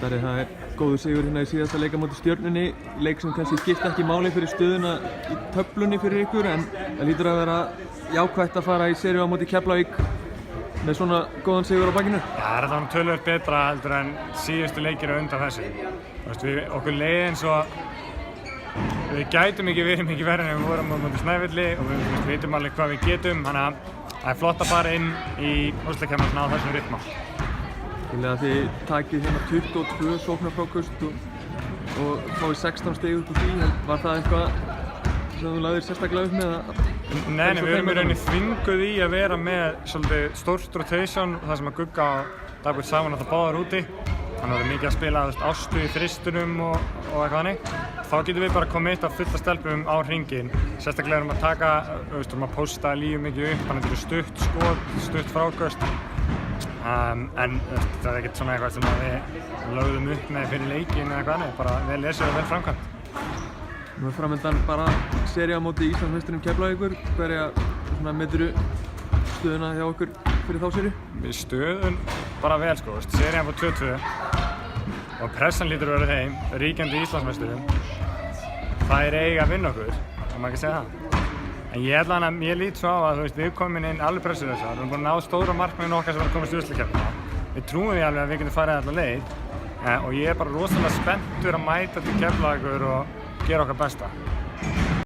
Það góður sigur hérna í síðasta leik á móti Stjörnunni, leik sem kannski skipta ekki máli fyrir stöðuna í töflunni fyrir ykkur, en það lítur að vera jákvætt að fara í seríu á móti Keflavík með svona góðan sigur á bakinu. Já, það var töluvert betra heldur en síðustu leikir á undan þessu. Okkur leið eins og við gætum ekki verið mikið verið en við vorum á móti Snæfelli og við vitum alveg hvað við getum, þannig að það flott að fara inn í úrslitakeppnina á þessum rytma. Þannig að þið takið hérna 22 sóknarfráköst og fáið 16 stig út úr því. Var það eitthvað sem þú lagðir sérstaklega upp með? Nei, við erum í rauninni þvinguð í að vera með svolítið stórt rotation, það sem að Gugga og Dagbjörn saman alltaf báðar úti. Þannig að við erum mikið að spila ástu í þristunum og eitthvað hannig. Þá getum við bara komið af fulla stelpum á hringinn. Sérstaklega erum að taka, erum að posta lífið mikið upp, þannig að þetta eru stutt skot, stutt fráköst. En það er ekkert svona eitthvað sem við lögðum upp með fyrir leikinn eða eitthvað annað, bara vel lesið og vel framkvæmt. Nú framöndan bara sería á móti Íslandsmeisturum Keflavíkur. Hverja meturðu stöðuna hjá okkur fyrir þá seríu? Við stöðum bara vel sko, serían var 2-2 og pressan lítur að vera þeim, ríkjandi Íslandsmeisturum. Það eiga að vinna okkur, það má ekki segja það. En ég lít svo á að við komum inn alveg pressur þessar, við erum búin að ná stóra markmiðin okkar sem var að komast í úrslitakeppnina. Við trúum því alveg að við getum farið alla leið og ég er bara rosalega spenntur að mæta til Keflavíkur og gera okkar besta.